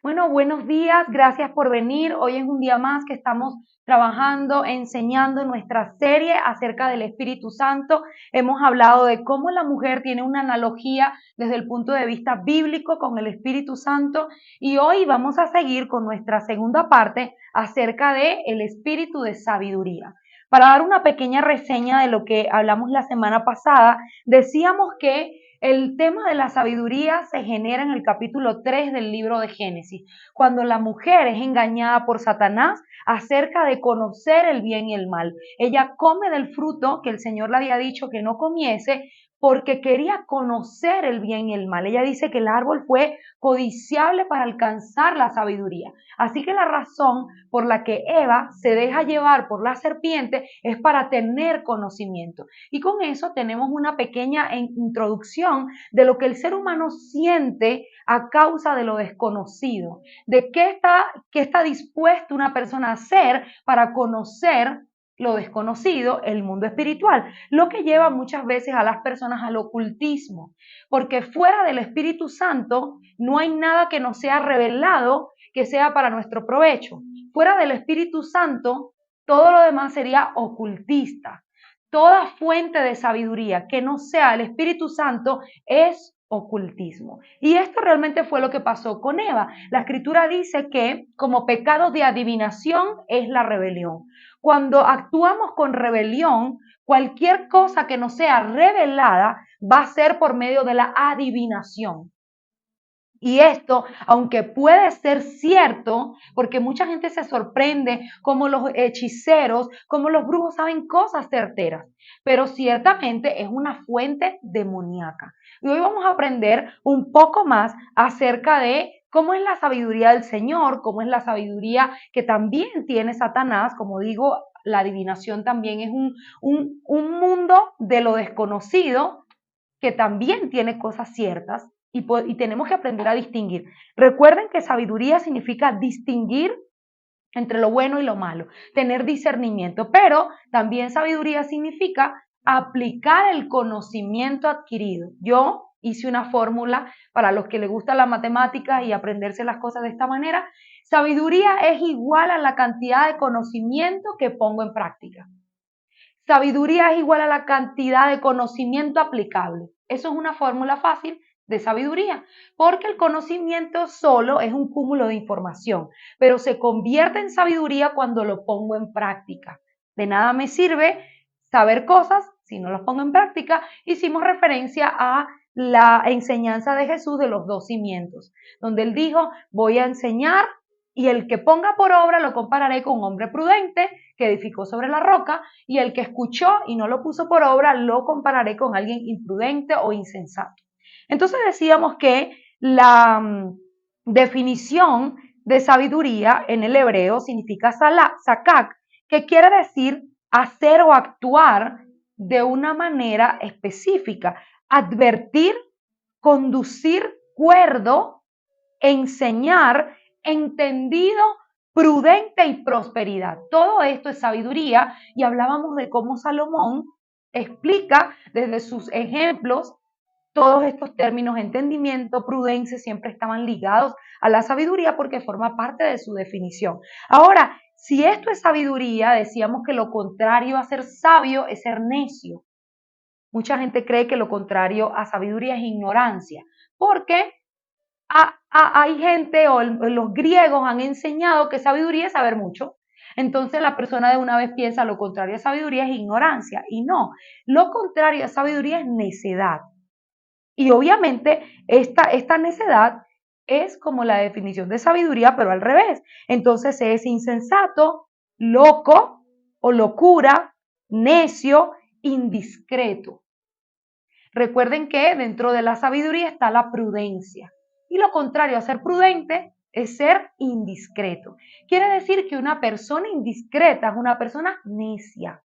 Bueno, buenos días, gracias por venir. Hoy es un día más que estamos trabajando, enseñando nuestra serie acerca del Espíritu Santo. Hemos hablado de cómo la mujer tiene una analogía desde el punto de vista bíblico con el Espíritu Santo y hoy vamos a seguir con nuestra segunda parte acerca de el espíritu de sabiduría. Para dar una pequeña reseña de lo que hablamos la semana pasada, decíamos que el tema de la sabiduría se genera en el capítulo 3 del libro de Génesis, cuando la mujer es engañada por Satanás acerca de conocer el bien y el mal. Ella come del fruto que el Señor le había dicho que no comiese porque quería conocer el bien y el mal. Ella dice que el árbol fue codiciable para alcanzar la sabiduría. Así que la razón por la que Eva se deja llevar por la serpiente es para tener conocimiento. Y con eso tenemos una pequeña introducción de lo que el ser humano siente a causa de lo desconocido, de qué está dispuesto una persona a hacer para conocer lo desconocido, el mundo espiritual, lo que lleva muchas veces a las personas al ocultismo, porque fuera del Espíritu Santo no hay nada que nos sea revelado que sea para nuestro provecho. Fuera del Espíritu Santo, todo lo demás sería ocultista. Toda fuente de sabiduría que no sea el Espíritu Santo es ocultismo. Y esto realmente fue lo que pasó con Eva. La escritura dice que como pecado de adivinación es la rebelión. Cuando actuamos con rebelión, cualquier cosa que no sea revelada va a ser por medio de la adivinación. Y esto, aunque puede ser cierto, porque mucha gente se sorprende como los hechiceros, como los brujos saben cosas certeras, pero ciertamente es una fuente demoníaca. Y hoy vamos a aprender un poco más acerca de cómo es la sabiduría del Señor, cómo es la sabiduría que también tiene Satanás. Como digo, la adivinación también es un mundo de lo desconocido que también tiene cosas ciertas y tenemos que aprender a distinguir. Recuerden que sabiduría significa distinguir entre lo bueno y lo malo, tener discernimiento, pero también sabiduría significa aplicar el conocimiento adquirido. Yo hice una fórmula para los que les gusta la matemática y aprenderse las cosas de esta manera. Sabiduría es igual a la cantidad de conocimiento que pongo en práctica. Sabiduría es igual a la cantidad de conocimiento aplicable. Eso es una fórmula fácil de sabiduría, porque el conocimiento solo es un cúmulo de información, pero se convierte en sabiduría cuando lo pongo en práctica. De nada me sirve saber cosas si no las pongo en práctica. Hicimos referencia a la enseñanza de Jesús de los 2 cimientos, donde él dijo, voy a enseñar y el que ponga por obra lo compararé con un hombre prudente que edificó sobre la roca, y el que escuchó y no lo puso por obra lo compararé con alguien imprudente o insensato. Entonces decíamos que la definición de sabiduría en el hebreo significa sakak, que quiere decir hacer o actuar de una manera específica, advertir, conducir cuerdo, enseñar, entendido, prudente y prosperidad. Todo esto es sabiduría y hablábamos de cómo Salomón explica desde sus ejemplos todos estos términos. Entendimiento, prudencia, siempre estaban ligados a la sabiduría porque forma parte de su definición. Ahora, si esto es sabiduría, decíamos que lo contrario a ser sabio es ser necio. Mucha gente cree que lo contrario a sabiduría es ignorancia, porque hay gente o los griegos han enseñado que sabiduría es saber mucho. Entonces la persona de una vez piensa lo contrario a sabiduría es ignorancia, y no, lo contrario a sabiduría es necedad. Y obviamente esta necedad es como la definición de sabiduría, pero al revés. Entonces es insensato, loco o locura, necio, indiscreto. Recuerden que dentro de la sabiduría está la prudencia. Y lo contrario a ser prudente es ser indiscreto. Quiere decir que una persona indiscreta es una persona necia.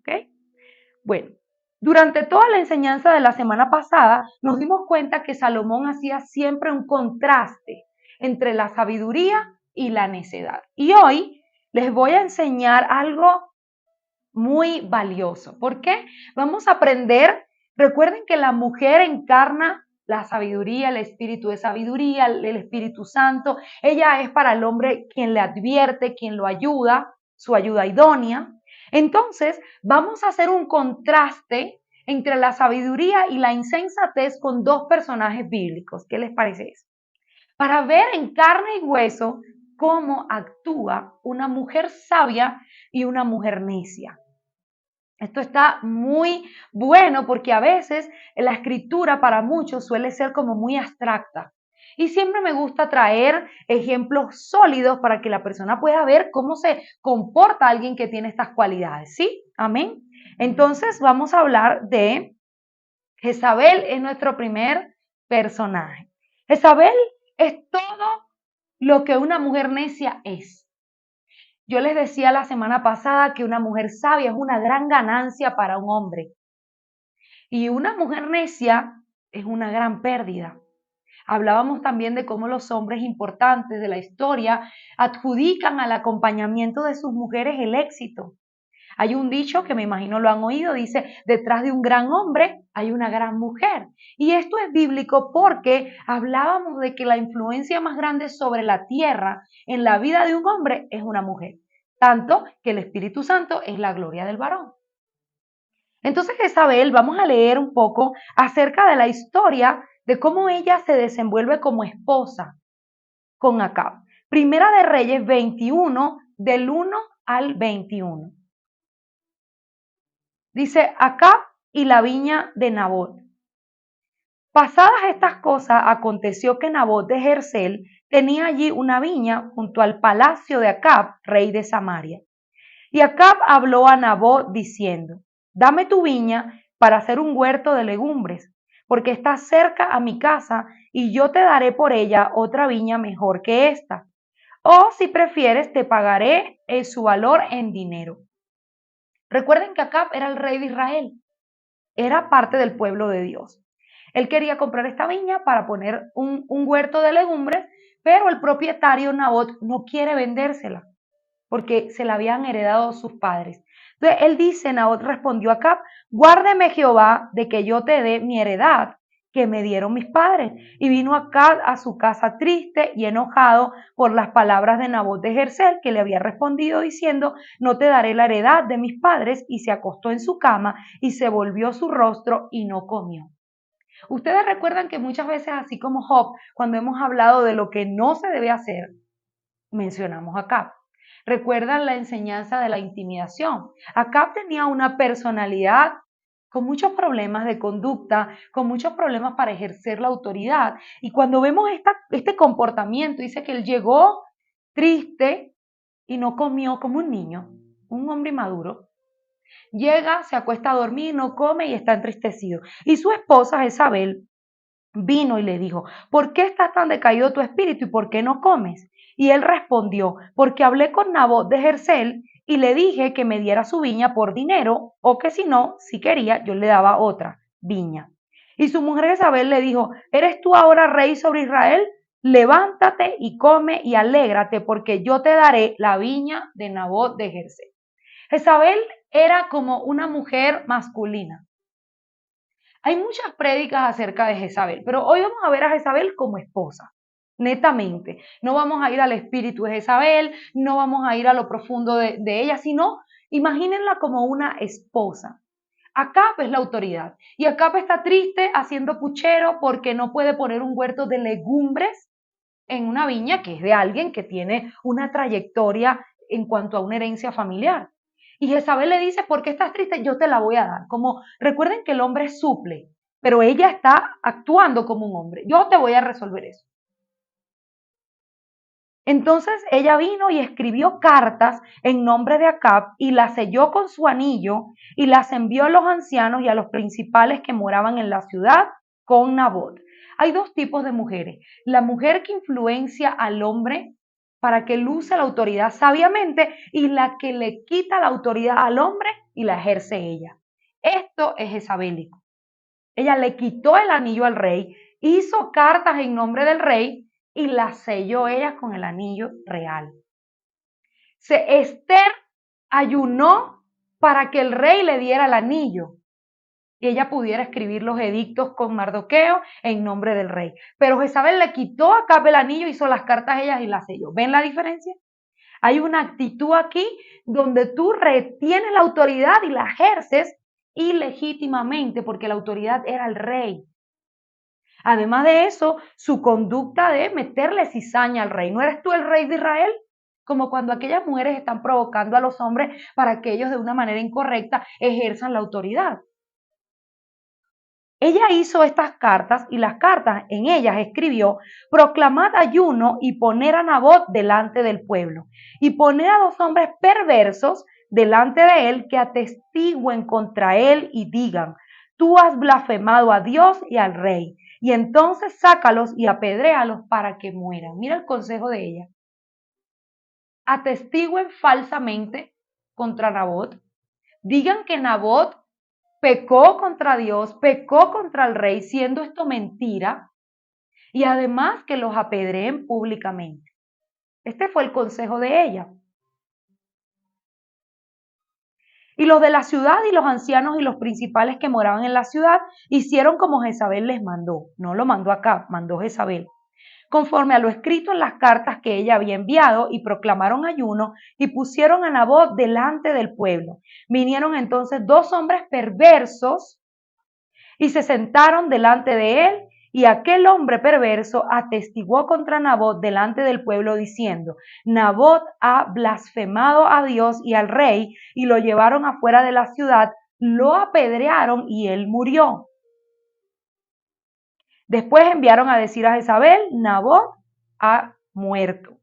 ¿Ok? Bueno, durante toda la enseñanza de la semana pasada nos dimos cuenta que Salomón hacía siempre un contraste entre la sabiduría y la necedad. Y hoy les voy a enseñar algo muy valioso. ¿Por qué? Vamos a aprender, recuerden que la mujer encarna la sabiduría, el espíritu de sabiduría, el Espíritu Santo. Ella es para el hombre quien le advierte, quien lo ayuda, su ayuda idónea. Entonces, vamos a hacer un contraste entre la sabiduría y la insensatez con dos personajes bíblicos. ¿Qué les parece eso? Para ver en carne y hueso cómo actúa una mujer sabia y una mujer necia. Esto está muy bueno porque a veces la escritura para muchos suele ser como muy abstracta. Y siempre me gusta traer ejemplos sólidos para que la persona pueda ver cómo se comporta alguien que tiene estas cualidades. ¿Sí? Amén. Entonces vamos a hablar de Jezabel, es nuestro primer personaje. Jezabel es todo lo que una mujer necia es. Yo les decía la semana pasada que una mujer sabia es una gran ganancia para un hombre y una mujer necia es una gran pérdida. Hablábamos también de cómo los hombres importantes de la historia adjudican al acompañamiento de sus mujeres el éxito. Hay un dicho que me imagino lo han oído, dice, detrás de un gran hombre hay una gran mujer. Y esto es bíblico porque hablábamos de que la influencia más grande sobre la tierra en la vida de un hombre es una mujer. Tanto que el Espíritu Santo es la gloria del varón. Entonces, Jezabel, vamos a leer un poco acerca de la historia de cómo ella se desenvuelve como esposa con Acab. Primera de Reyes 21, del 1 al 21. Dice Acab y la viña de Nabot. Pasadas estas cosas, aconteció que Nabot de Jerzel tenía allí una viña junto al palacio de Acab, rey de Samaria. Y Acab habló a Nabot diciendo, dame tu viña para hacer un huerto de legumbres, porque está cerca a mi casa y yo te daré por ella otra viña mejor que esta. O si prefieres, te pagaré su valor en dinero. Recuerden que Acab era el rey de Israel, era parte del pueblo de Dios. Él quería comprar esta viña para poner un huerto de legumbres, pero el propietario Nabot no quiere vendérsela porque se la habían heredado sus padres. Entonces él dice, Nabot respondió a Acab, guárdeme Jehová de que yo te dé mi heredad que me dieron mis padres. Y vino Acab a su casa triste y enojado por las palabras de Nabot de Jerzel, que le había respondido diciendo, no te daré la heredad de mis padres, y se acostó en su cama y se volvió su rostro y no comió. Ustedes recuerdan que muchas veces, así como Job, cuando hemos hablado de lo que no se debe hacer, mencionamos a Acab. ¿Recuerdan la enseñanza de la intimidación? Acab tenía una personalidad con muchos problemas de conducta, con muchos problemas para ejercer la autoridad. Y cuando vemos este comportamiento, dice que él llegó triste y no comió como un niño, un hombre inmaduro. Llega, se acuesta a dormir, no come y está entristecido. Y su esposa, Jezabel, vino y le dijo, ¿por qué estás tan decaído tu espíritu y por qué no comes? Y él respondió, porque hablé con Nabot de Jerzel y le dije que me diera su viña por dinero o que si no, si quería, yo le daba otra viña. Y su mujer Jezabel le dijo, ¿eres tú ahora rey sobre Israel? Levántate y come y alégrate porque yo te daré la viña de Nabot de Jerzel. Jezabel era como una mujer masculina. Hay muchas prédicas acerca de Jezabel, pero hoy vamos a ver a Jezabel como esposa, netamente. No vamos a ir al espíritu de Jezabel, no vamos a ir a lo profundo de ella, sino imagínenla como una esposa. Acab es la autoridad y Acab está triste haciendo puchero porque no puede poner un huerto de legumbres en una viña que es de alguien que tiene una trayectoria en cuanto a una herencia familiar. Y Jezabel le dice, ¿por qué estás triste? Yo te la voy a dar. Como recuerden que el hombre suple, pero ella está actuando como un hombre. Yo te voy a resolver eso. Entonces ella vino y escribió cartas en nombre de Acab y las selló con su anillo y las envió a los ancianos y a los principales que moraban en la ciudad con Nabot. Hay dos tipos de mujeres. La mujer que influencia al hombre para que luce la autoridad sabiamente y la que le quita la autoridad al hombre y la ejerce ella. Esto es jezabélico. Ella le quitó el anillo al rey, hizo cartas en nombre del rey y las selló ella con el anillo real. Esther ayunó para que el rey le diera el anillo. y ella pudiera escribir los edictos con Mardoqueo en nombre del rey. Pero Jezabel le quitó a Acab el anillo, hizo las cartas ellas y las selló. ¿Ven la diferencia? Hay una actitud aquí donde tú retienes la autoridad y la ejerces ilegítimamente porque la autoridad era el rey. Además de eso, su conducta de meterle cizaña al rey. ¿No eres tú el rey de Israel? Como cuando aquellas mujeres están provocando a los hombres para que ellos de una manera incorrecta ejerzan la autoridad. Ella hizo estas cartas y las cartas en ellas escribió: proclamad ayuno y poner a Nabot delante del pueblo y poner a 2 hombres perversos delante de él que atestiguen contra él y digan: tú has blasfemado a Dios y al rey. Y entonces sácalos y apedréalos para que mueran. Mira el consejo de ella. Atestiguen falsamente contra Nabot. Digan que Nabot pecó contra Dios, pecó contra el rey, siendo esto mentira, y además que los apedreen públicamente. Este fue el consejo de ella. Y los de la ciudad y los ancianos y los principales que moraban en la ciudad hicieron como Jezabel les mandó. No lo mandó Acab, mandó Jezabel. Conforme a lo escrito en las cartas que ella había enviado, y proclamaron ayuno y pusieron a Nabot delante del pueblo. Vinieron entonces 2 hombres perversos y se sentaron delante de él, y aquel hombre perverso atestiguó contra Nabot delante del pueblo diciendo: Nabot ha blasfemado a Dios y al rey, y lo llevaron afuera de la ciudad, lo apedrearon y él murió. Después enviaron a decir a Jezabel: Nabot ha muerto.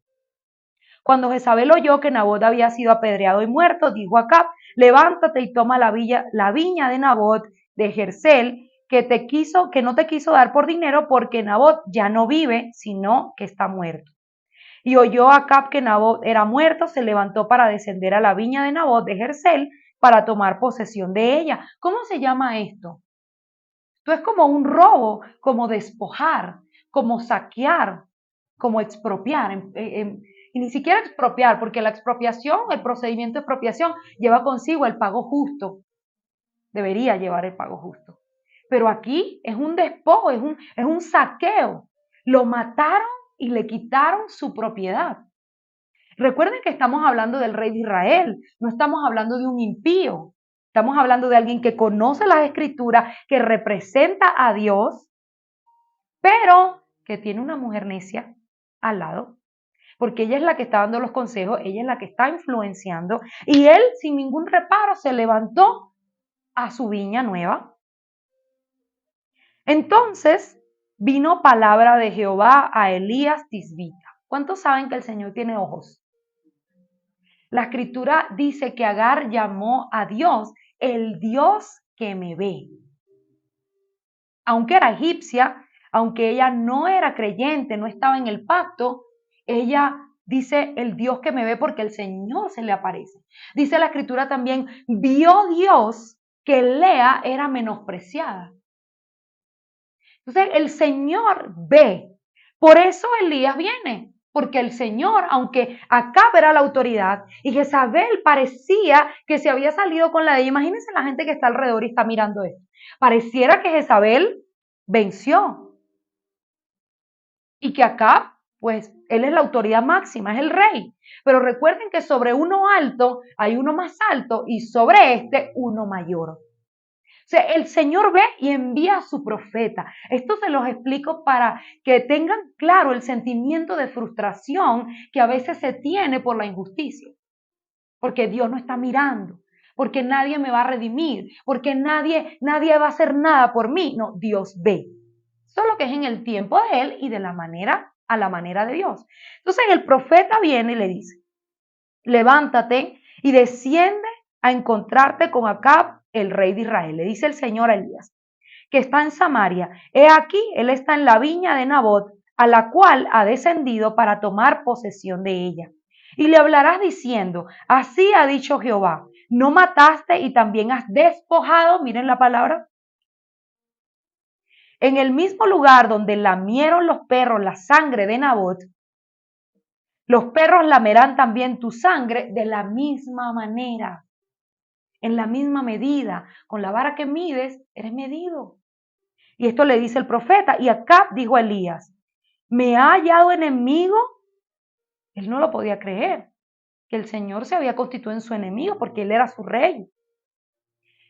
Cuando Jezabel oyó que Nabot había sido apedreado y muerto, dijo a Acab: levántate y toma la viña de Nabot de Jezreel, que no te quiso dar por dinero, porque Nabot ya no vive, sino que está muerto. Y oyó Acab que Nabot era muerto, se levantó para descender a la viña de Nabot de Jezreel para tomar posesión de ella. ¿Cómo se llama esto? Esto es como un robo, como despojar, como saquear, como expropiar. Y ni siquiera expropiar, porque la expropiación, el procedimiento de expropiación lleva consigo el pago justo. Debería llevar el pago justo. Pero aquí es un despojo, es un saqueo. Lo mataron y le quitaron su propiedad. Recuerden que estamos hablando del rey de Israel, no estamos hablando de un impío. Estamos hablando de alguien que conoce las escrituras, que representa a Dios, pero que tiene una mujer necia al lado, porque ella es la que está dando los consejos, ella es la que está influenciando, y él sin ningún reparo se levantó a su viña nueva. Entonces vino palabra de Jehová a Elías Tisbita. ¿Cuántos saben que el Señor tiene ojos? La escritura dice que Agar llamó a Dios el Dios que me ve. Aunque era egipcia, aunque ella no era creyente, no estaba en el pacto, ella dice el Dios que me ve porque el Señor se le aparece. Dice la escritura también: vio Dios que Lea era menospreciada. Entonces el Señor ve. Por eso Elías viene, porque el Señor, aunque Acab era la autoridad y Jezabel parecía que se había salido con la de ella. Imagínense la gente que está alrededor y está mirando esto. Pareciera que Jezabel venció y que Acab, pues él es la autoridad máxima, es el rey. Pero recuerden que sobre uno alto hay uno más alto y sobre este uno mayor. O sea, el Señor ve y envía a su profeta. Esto se los explico para que tengan claro el sentimiento de frustración que a veces se tiene por la injusticia. Porque Dios no está mirando, porque nadie me va a redimir, porque nadie va a hacer nada por mí. No, Dios ve. Solo que es en el tiempo de Él y a la manera de Dios. Entonces el profeta viene y le dice: levántate y desciende a encontrarte con Acab, el rey de Israel. Le dice el Señor a Elías, que está en Samaria: he aquí, él está en la viña de Nabot, a la cual ha descendido para tomar posesión de ella. Y le hablarás diciendo: así ha dicho Jehová, no mataste y también has despojado, miren la palabra, en el mismo lugar donde lamieron los perros la sangre de Nabot, los perros lamerán también tu sangre de la misma manera. en la misma medida, con la vara que mides, eres medido. Y esto le dice el profeta, y Acab dijo a Elías, ¿me ha hallado enemigo? Él no lo podía creer, que el Señor se había constituido en su enemigo porque él era su rey.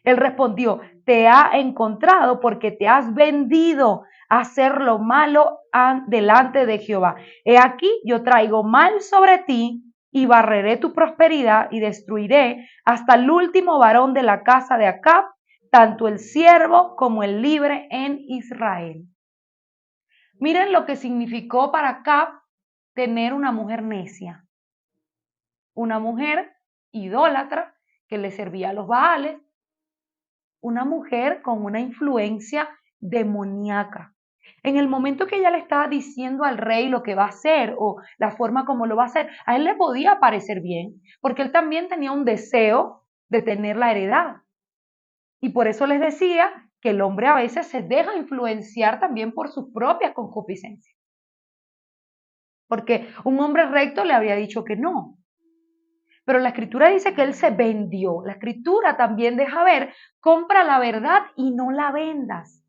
Él respondió, te ha encontrado porque te has vendido a hacer lo malo delante de Jehová. He aquí, yo traigo mal sobre ti y barreré tu prosperidad y destruiré hasta el último varón de la casa de Acab, tanto el siervo como el libre en Israel. Miren lo que significó para Acab tener una mujer necia, una mujer idólatra que le servía a los Baales, una mujer con una influencia demoníaca. En el momento que ella le estaba diciendo al rey lo que va a hacer o la forma como lo va a hacer, a él le podía parecer bien, porque él también tenía un deseo de tener la heredad. Y por eso les decía que el hombre a veces se deja influenciar también por sus propias concupiscencias. Porque un hombre recto le habría dicho que no. Pero la escritura dice que él se vendió. La escritura también deja ver, compra la verdad y no la vendas.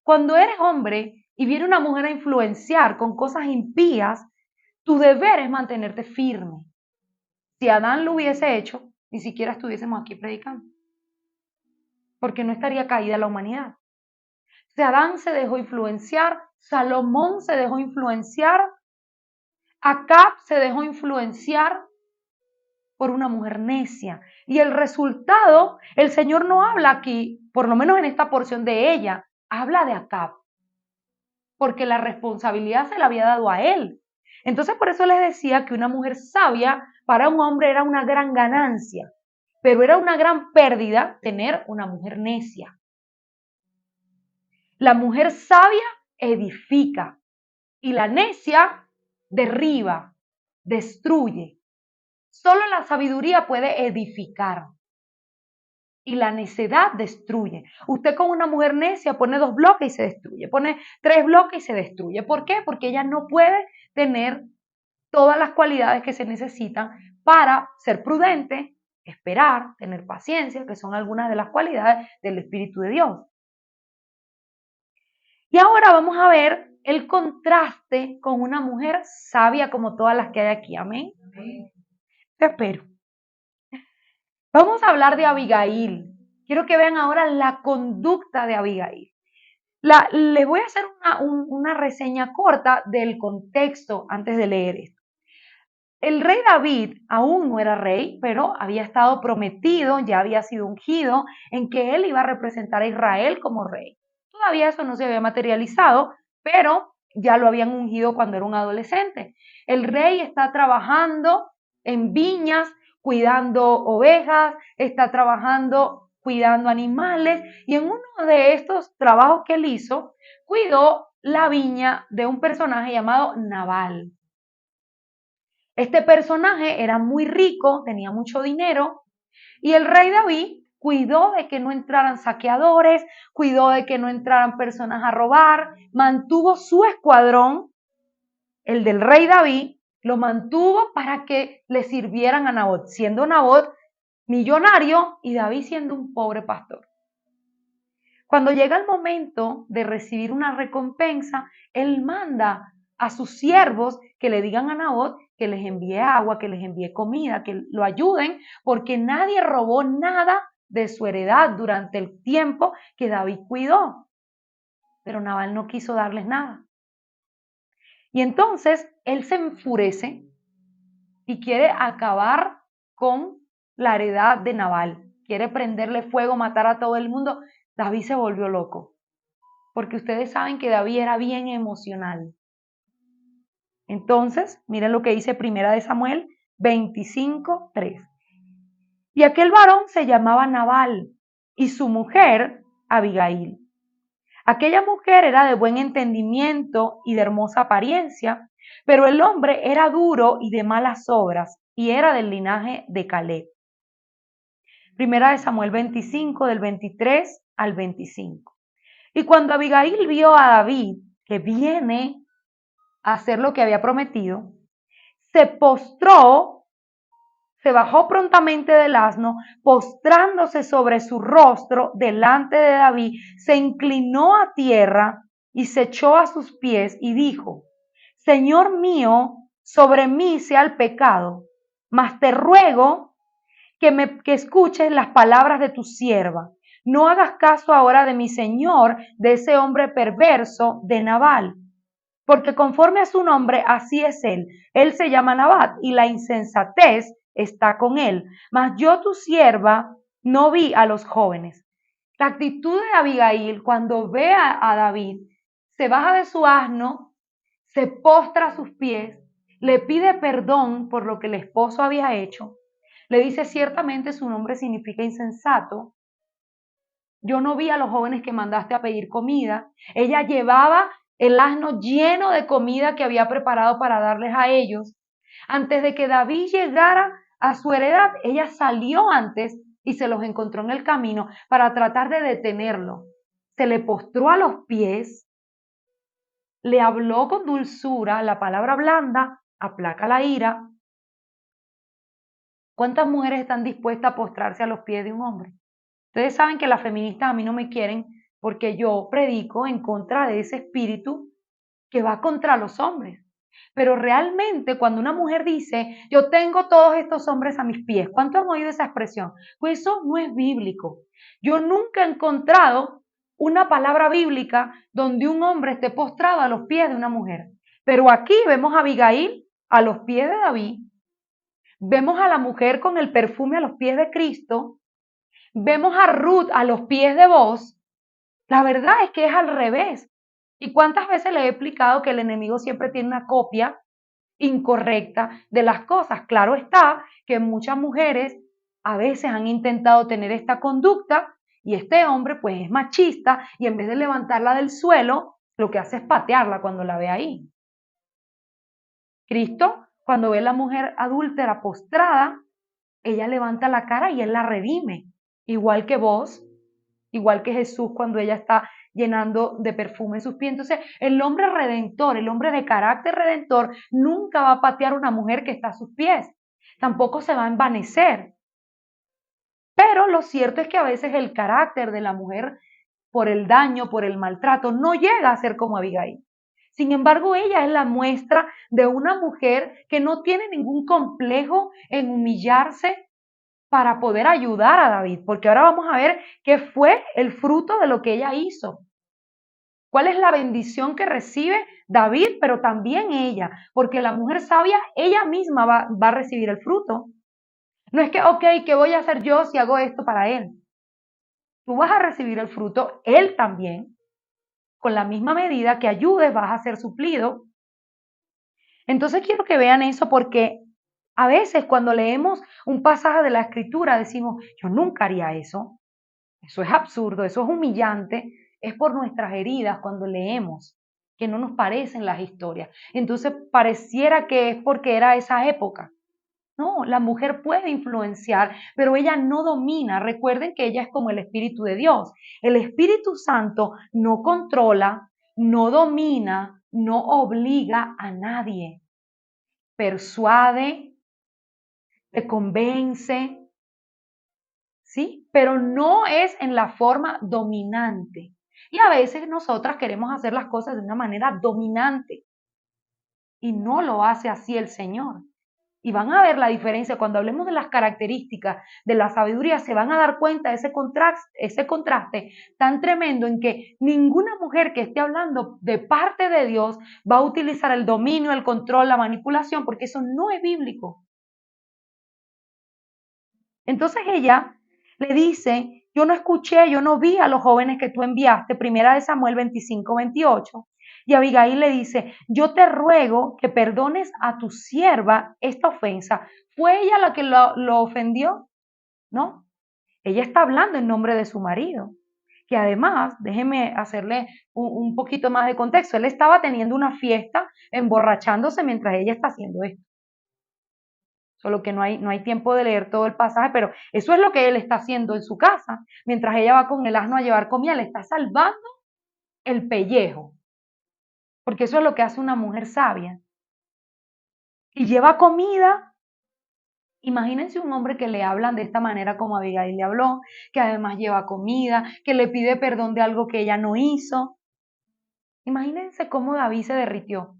Cuando eres hombre y viene una mujer a influenciar con cosas impías, tu deber es mantenerte firme. Si Adán lo hubiese hecho, ni siquiera estuviésemos aquí predicando, porque no estaría caída la humanidad. Si Adán se dejó influenciar, Salomón se dejó influenciar, Acab se dejó influenciar por una mujer necia. Y el resultado, el Señor no habla aquí, por lo menos en esta porción de ella, habla de Acab, porque la responsabilidad se la había dado a él. Entonces por eso les decía que una mujer sabia para un hombre era una gran ganancia, pero era una gran pérdida tener una mujer necia. La mujer sabia edifica y la necia derriba, destruye. Solo la sabiduría puede edificar y la necedad destruye. Usted con una mujer necia pone 2 bloques y se destruye, pone 3 bloques y se destruye. ¿Por qué? Porque ella no puede tener todas las cualidades que se necesitan para ser prudente, esperar, tener paciencia, que son algunas de las cualidades del Espíritu de Dios. Y ahora vamos a ver el contraste con una mujer sabia como todas las que hay aquí. Amén. Te espero. Vamos a hablar de Abigail. Quiero que vean ahora la conducta de Abigail. Les voy a hacer una reseña corta del contexto antes de leer esto. El rey David aún no era rey, pero había estado prometido, ya había sido ungido, en que él iba a representar a Israel como rey. Todavía eso no se había materializado, pero ya lo habían ungido cuando era un adolescente. El rey está trabajando en viñas, cuidando ovejas, está trabajando cuidando animales, y en uno de estos trabajos que él hizo, cuidó la viña de un personaje llamado Nabal. Este personaje era muy rico, tenía mucho dinero, y el rey David cuidó de que no entraran saqueadores, cuidó de que no entraran personas a robar, mantuvo su escuadrón, el del rey David, lo mantuvo para que le sirvieran a Nabot, siendo Nabot millonario y David siendo un pobre pastor. Cuando llega el momento de recibir una recompensa, él manda a sus siervos que le digan a Nabot que les envíe agua, que les envíe comida, que lo ayuden, porque nadie robó nada de su heredad durante el tiempo que David cuidó. Pero Nabal no quiso darles nada. Y entonces él se enfurece y quiere acabar con la heredad de Nabal. Quiere prenderle fuego, matar a todo el mundo. David se volvió loco, porque ustedes saben que David era bien emocional. Entonces, miren lo que dice Primera de Samuel 25:3. Y aquel varón se llamaba Nabal y su mujer Abigail. Aquella mujer era de buen entendimiento y de hermosa apariencia, pero el hombre era duro y de malas obras y era del linaje de Caleb. Primera de Samuel 25, del 23 al 25. Y cuando Abigail vio a David, que viene a hacer lo que había prometido, se postró se bajó prontamente del asno, postrándose sobre su rostro delante de David, se inclinó a tierra y se echó a sus pies y dijo: Señor mío, sobre mí sea el pecado, mas te ruego que escuches las palabras de tu sierva. No hagas caso ahora de mi señor, de ese hombre perverso de Nabal, porque conforme a su nombre, así es él. Él se llama Nabat y la insensatez está con él. Mas yo, tu sierva, no vi a los jóvenes. La actitud de Abigail cuando ve a David, se baja de su asno, se postra a sus pies, le pide perdón por lo que el esposo había hecho, le dice ciertamente su nombre significa insensato. Yo no vi a los jóvenes que mandaste a pedir comida. Ella llevaba el asno lleno de comida que había preparado para darles a ellos. Antes de que David llegara a su heredad, ella salió antes y se los encontró en el camino para tratar de detenerlo. Se le postró a los pies, le habló con dulzura, la palabra blanda aplaca la ira. ¿Cuántas mujeres están dispuestas a postrarse a los pies de un hombre? Ustedes saben que las feministas a mí no me quieren porque yo predico en contra de ese espíritu que va contra los hombres. Pero realmente cuando una mujer dice, yo tengo todos estos hombres a mis pies, ¿cuántos han oído esa expresión? Pues eso no es bíblico. Yo nunca he encontrado una palabra bíblica donde un hombre esté postrado a los pies de una mujer. Pero aquí vemos a Abigail a los pies de David, vemos a la mujer con el perfume a los pies de Cristo, vemos a Ruth a los pies de Boaz. La verdad es que es al revés. ¿Y cuántas veces le he explicado que el enemigo siempre tiene una copia incorrecta de las cosas? Claro está que muchas mujeres a veces han intentado tener esta conducta y este hombre pues es machista y en vez de levantarla del suelo, lo que hace es patearla cuando la ve ahí. Cristo, cuando ve a la mujer adúltera postrada, ella levanta la cara y él la redime, igual que vos, igual que Jesús cuando ella está llenando de perfume sus pies. Entonces, el hombre redentor, el hombre de carácter redentor, nunca va a patear a una mujer que está a sus pies, tampoco se va a envanecer. Pero lo cierto es que a veces el carácter de la mujer, por el daño, por el maltrato, no llega a ser como Abigail. Sin embargo, ella es la muestra de una mujer que no tiene ningún complejo en humillarse para poder ayudar a David, porque ahora vamos a ver qué fue el fruto de lo que ella hizo. ¿Cuál es la bendición que recibe David, pero también ella? Porque la mujer sabia, ella misma va a recibir el fruto. No es que, ok, ¿qué voy a hacer yo si hago esto para él? Tú vas a recibir el fruto, él también. Con la misma medida que ayudes, vas a ser suplido. Entonces quiero que vean eso porque a veces cuando leemos un pasaje de la escritura decimos, yo nunca haría eso. Eso es absurdo, eso es humillante. Es por nuestras heridas cuando leemos que no nos parecen las historias. Entonces pareciera que es porque era esa época. No, la mujer puede influenciar, pero ella no domina. Recuerden que ella es como el Espíritu de Dios. El Espíritu Santo no controla, no domina, no obliga a nadie. Persuade, te convence, ¿sí? Pero no es en la forma dominante. Y a veces nosotras queremos hacer las cosas de una manera dominante y no lo hace así el Señor. Y van a ver la diferencia cuando hablemos de las características de la sabiduría, se van a dar cuenta de ese contraste tan tremendo en que ninguna mujer que esté hablando de parte de Dios va a utilizar el dominio, el control, la manipulación, porque eso no es bíblico. Entonces ella le dice, yo no escuché, yo no vi a los jóvenes que tú enviaste, primera de Samuel 25-28. Y Abigail le dice, yo te ruego que perdones a tu sierva esta ofensa. ¿Fue ella la que lo ofendió? ¿No? Ella está hablando en nombre de su marido. Que además, déjeme hacerle un poquito más de contexto, él estaba teniendo una fiesta, emborrachándose mientras ella está haciendo esto. Solo que no hay tiempo de leer todo el pasaje, pero eso es lo que él está haciendo en su casa. Mientras ella va con el asno a llevar comida, le está salvando el pellejo. Porque eso es lo que hace una mujer sabia. Y lleva comida Imagínense un hombre que le hablan de esta manera como Abigail le habló, que además lleva comida, que le pide perdón de algo que ella no hizo. Imagínense cómo David se derritió.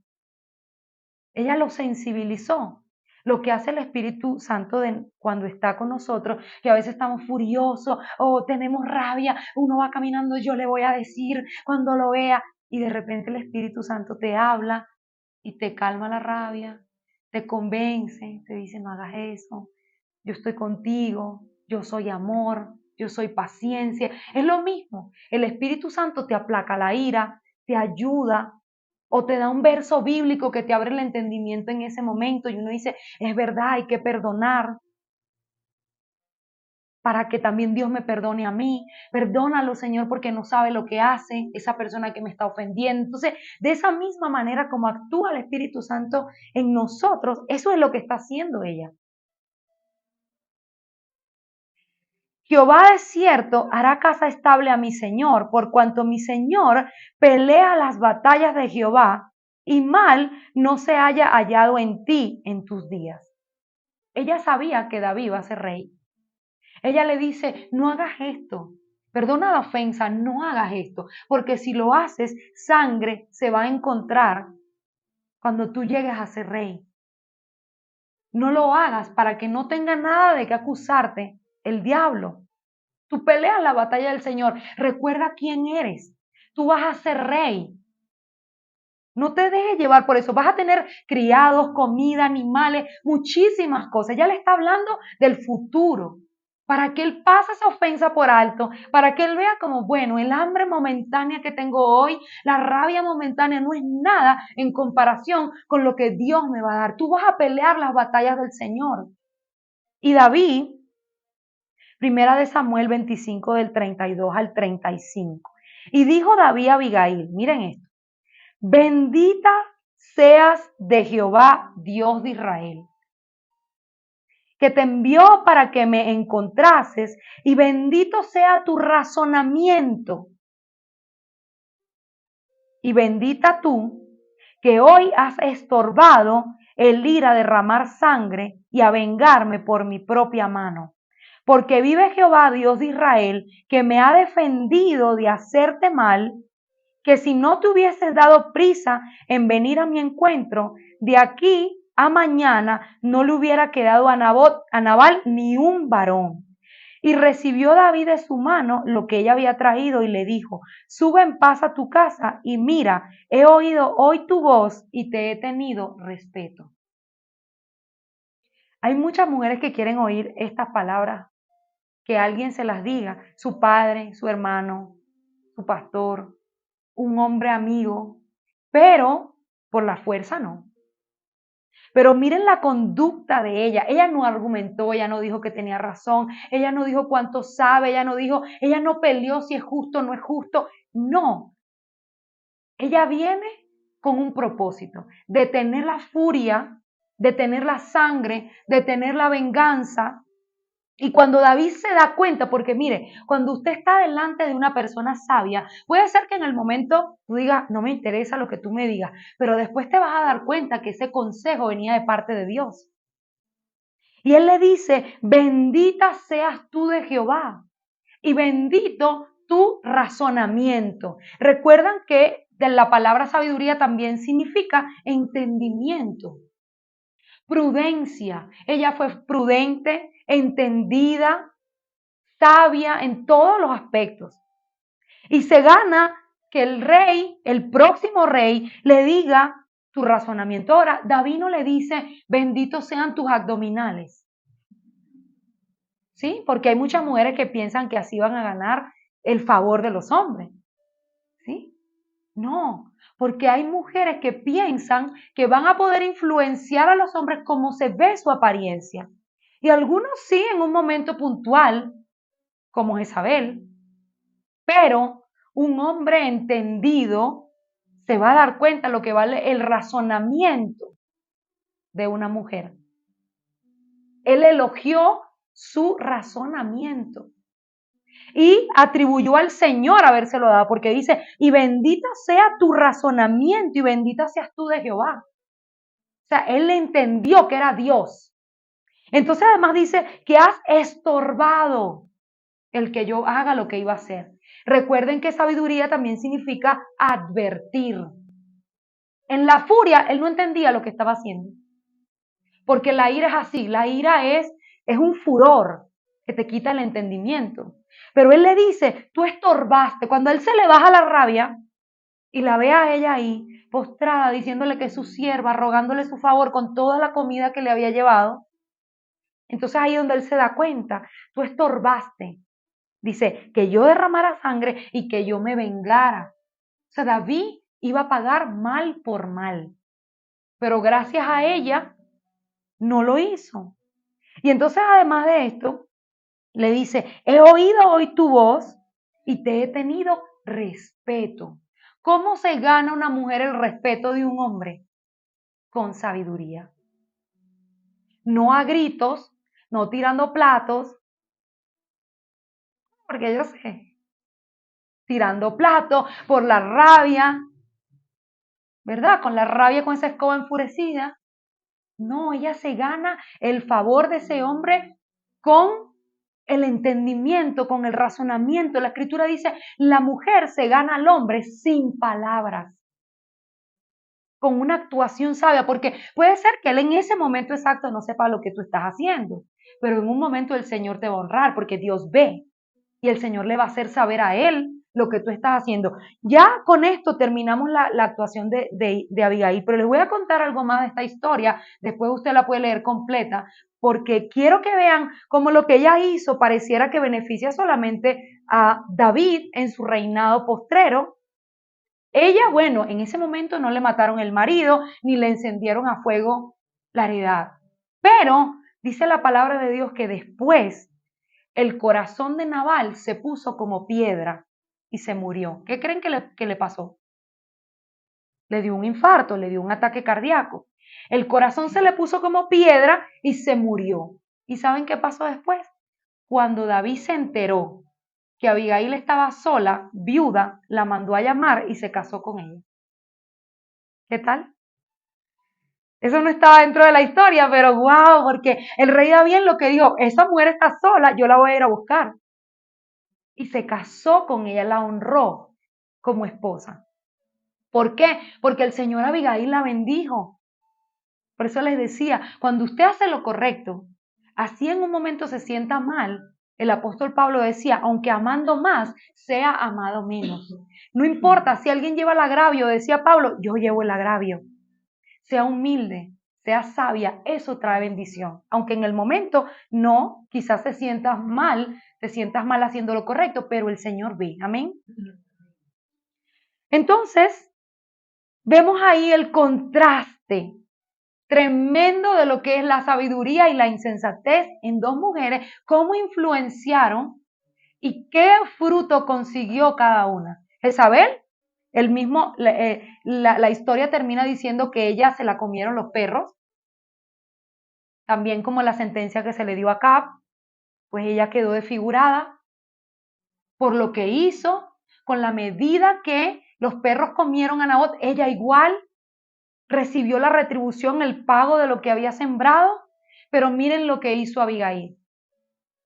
Ella lo sensibilizó. Lo que hace el Espíritu Santo cuando está con nosotros, que a veces estamos furiosos o tenemos rabia, uno va caminando, yo le voy a decir cuando lo vea, y de repente el Espíritu Santo te habla y te calma la rabia, te convence, te dice no hagas eso, yo estoy contigo, yo soy amor, yo soy paciencia. Es lo mismo, el Espíritu Santo te aplaca la ira, te ayuda o te da un verso bíblico que te abre el entendimiento en ese momento y uno dice, es verdad, hay que perdonar para que también Dios me perdone a mí. Perdónalo, Señor, porque no sabe lo que hace esa persona que me está ofendiendo. Entonces, de esa misma manera como actúa el Espíritu Santo en nosotros, eso es lo que está haciendo ella. Jehová es cierto, hará casa estable a mi Señor, por cuanto mi Señor pelea las batallas de Jehová, y mal no se haya hallado en ti en tus días. Ella sabía que David iba a ser rey. Ella le dice, no hagas esto, perdona la ofensa, no hagas esto, porque si lo haces, sangre se va a encontrar cuando tú llegues a ser rey. No lo hagas para que no tenga nada de qué acusarte el diablo. Tú peleas la batalla del Señor. Recuerda quién eres. Tú vas a ser rey. No te dejes llevar por eso. Vas a tener criados, comida, animales, muchísimas cosas. Ya le está hablando del futuro. Para que él pase esa ofensa por alto, para que él vea como, bueno, el hambre momentánea que tengo hoy, la rabia momentánea no es nada en comparación con lo que Dios me va a dar. Tú vas a pelear las batallas del Señor. Y David, Primera de Samuel 25 del 32 al 35. Y dijo David a Abigail, miren esto, bendita seas de Jehová, Dios de Israel, que te envió para que me encontrases, y bendito sea tu razonamiento. Y bendita tú, que hoy has estorbado el ir a derramar sangre y a vengarme por mi propia mano. Porque vive Jehová, Dios de Israel, que me ha defendido de hacerte mal, que si no te hubieses dado prisa en venir a mi encuentro, de aquí a mañana no le hubiera quedado a Nabal ni un varón. Y recibió David de su mano lo que ella había traído y le dijo, sube en paz a tu casa y mira, he oído hoy tu voz y te he tenido respeto. Hay muchas mujeres que quieren oír estas palabras, que alguien se las diga, su padre, su hermano, su pastor, un hombre amigo, pero por la fuerza no. Pero miren la conducta de ella. Ella no argumentó, ella no dijo que tenía razón, ella no dijo cuánto sabe, ella no peleó si es justo o no es justo. No. Ella viene con un propósito, de tener la furia, de tener la sangre, de tener la venganza. Y cuando David se da cuenta, porque mire, cuando usted está delante de una persona sabia, puede ser que en el momento tú digas, no me interesa lo que tú me digas, pero después te vas a dar cuenta que ese consejo venía de parte de Dios. Y él le dice, bendita seas tú de Jehová y bendito tu razonamiento. Recuerdan que de la palabra sabiduría también significa entendimiento, prudencia. Ella fue prudente, entendida, sabia en todos los aspectos. Y se gana que el rey, el próximo rey, le diga tu razonamiento. Ahora, David no le dice, benditos sean tus abdominales. ¿Sí? Porque hay muchas mujeres que piensan que así van a ganar el favor de los hombres. ¿Sí? No, porque hay mujeres que piensan que van a poder influenciar a los hombres como se ve su apariencia. Y algunos sí en un momento puntual, como Jezabel, pero un hombre entendido se va a dar cuenta lo que vale el razonamiento de una mujer. Él elogió su razonamiento y atribuyó al Señor habérselo dado, porque dice, y bendita sea tu razonamiento y bendita seas tú de Jehová. O sea, él entendió que era Dios. Entonces además dice que has estorbado el que yo haga lo que iba a hacer. Recuerden que sabiduría también significa advertir. En la furia, él no entendía lo que estaba haciendo. Porque la ira es así, la ira es un furor que te quita el entendimiento. Pero él le dice, tú estorbaste. Cuando él se le baja la rabia y la ve a ella ahí, postrada, diciéndole que es su sierva, rogándole su favor con toda la comida que le había llevado, entonces ahí es donde él se da cuenta, tú estorbaste. Dice, que yo derramara sangre y que yo me vengara. O sea, David iba a pagar mal por mal. Pero gracias a ella, no lo hizo. Y entonces, además de esto, le dice, he oído hoy tu voz y te he tenido respeto. ¿Cómo se gana una mujer el respeto de un hombre? Con sabiduría. No a gritos, no tirando platos, porque yo sé, tirando platos por la rabia, ¿verdad? Con la rabia, con esa escoba enfurecida. No, ella se gana el favor de ese hombre con el entendimiento, con el razonamiento. La escritura dice, la mujer se gana al hombre sin palabras, con una actuación sabia, porque puede ser que él en ese momento exacto no sepa lo que tú estás haciendo, pero en un momento el Señor te va a honrar porque Dios ve y el Señor le va a hacer saber a él lo que tú estás haciendo. Ya con esto terminamos la actuación de Abigail, pero les voy a contar algo más de esta historia, después usted la puede leer completa, porque quiero que vean cómo lo que ella hizo pareciera que beneficia solamente a David en su reinado postrero. Ella, bueno, en ese momento no le mataron el marido, ni le encendieron a fuego la heredad, pero dice la palabra de Dios que después el corazón de Nabal se puso como piedra y se murió. ¿Qué creen que le pasó? Le dio un infarto, le dio un ataque cardíaco. El corazón se le puso como piedra y se murió. ¿Y saben qué pasó después? Cuando David se enteró que Abigail estaba sola, viuda, la mandó a llamar y se casó con ella. ¿Qué tal? Eso no estaba dentro de la historia, pero wow, porque el rey David lo que dijo, esa mujer está sola, yo la voy a ir a buscar. Y se casó con ella, la honró como esposa. ¿Por qué? Porque el Señor Abigail la bendijo. Por eso les decía, cuando usted hace lo correcto, así en un momento se sienta mal, el apóstol Pablo decía, aunque amando más, sea amado menos. No importa si alguien lleva el agravio, decía Pablo, yo llevo el agravio. Sea humilde, sea sabia, eso trae bendición. Aunque en el momento no, quizás te sientas mal haciendo lo correcto, pero el Señor ve. Amén. Entonces, vemos ahí el contraste tremendo de lo que es la sabiduría y la insensatez en dos mujeres, cómo influenciaron y qué fruto consiguió cada una. Jezabel, la historia termina diciendo que ella se la comieron los perros, también como la sentencia que se le dio a Acab, pues ella quedó desfigurada por lo que hizo, con la medida que los perros comieron a Nabot, ella igual recibió la retribución, el pago de lo que había sembrado, pero miren lo que hizo Abigail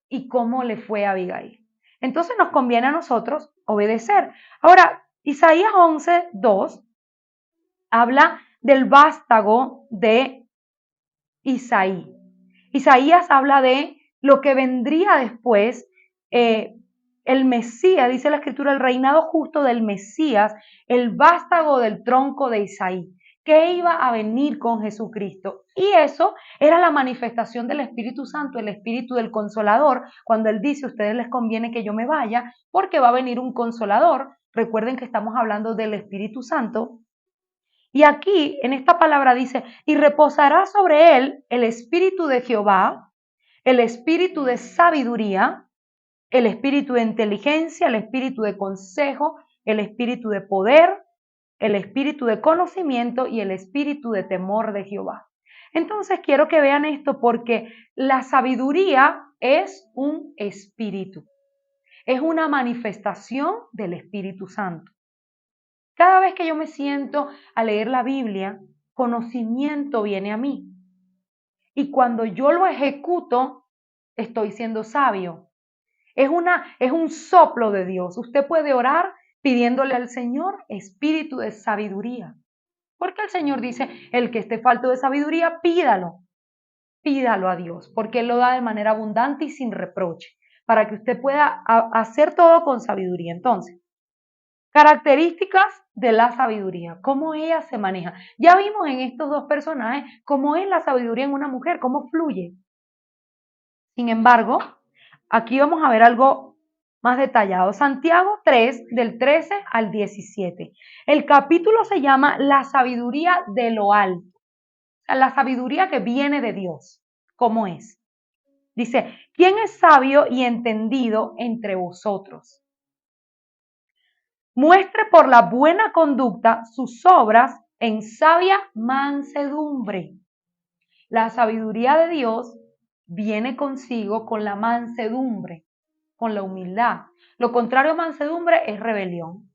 y cómo le fue a Abigail. Entonces nos conviene a nosotros obedecer. Ahora, Isaías 11:2 habla del vástago de Isaí. Isaías habla de lo que vendría después, el Mesías, dice la escritura, el reinado justo del Mesías, el vástago del tronco de Isaí, que iba a venir con Jesucristo. Y eso era la manifestación del Espíritu Santo, el Espíritu del Consolador, cuando Él dice, a ustedes les conviene que yo me vaya, porque va a venir un Consolador. Recuerden que estamos hablando del Espíritu Santo. Y aquí, en esta palabra dice, y reposará sobre él el espíritu de Jehová, el espíritu de sabiduría, el espíritu de inteligencia, el espíritu de consejo, el espíritu de poder, el espíritu de conocimiento y el espíritu de temor de Jehová. Entonces quiero que vean esto porque la sabiduría es un espíritu, es una manifestación del Espíritu Santo. Cada vez que yo me siento a leer la Biblia, conocimiento viene a mí. y cuando yo lo ejecuto, estoy siendo sabio. Es un soplo de Dios. Usted puede orar pidiéndole al Señor espíritu de sabiduría. Porque el Señor dice, el que esté falto de sabiduría, pídalo a Dios, porque Él lo da de manera abundante y sin reproche, para que usted pueda hacer todo con sabiduría. Entonces, características de la sabiduría, cómo ella se maneja. Ya vimos en estos dos personajes cómo es la sabiduría en una mujer, cómo fluye. Sin embargo, aquí vamos a ver algo más detallado. Santiago 3, del 13 al 17. El capítulo se llama La sabiduría de lo alto. O sea, la sabiduría que viene de Dios. ¿Cómo es? Dice, ¿quién es sabio y entendido entre vosotros? Muestre por la buena conducta sus obras en sabia mansedumbre. La sabiduría de Dios viene consigo con la mansedumbre, con la humildad. Lo contrario a mansedumbre es rebelión.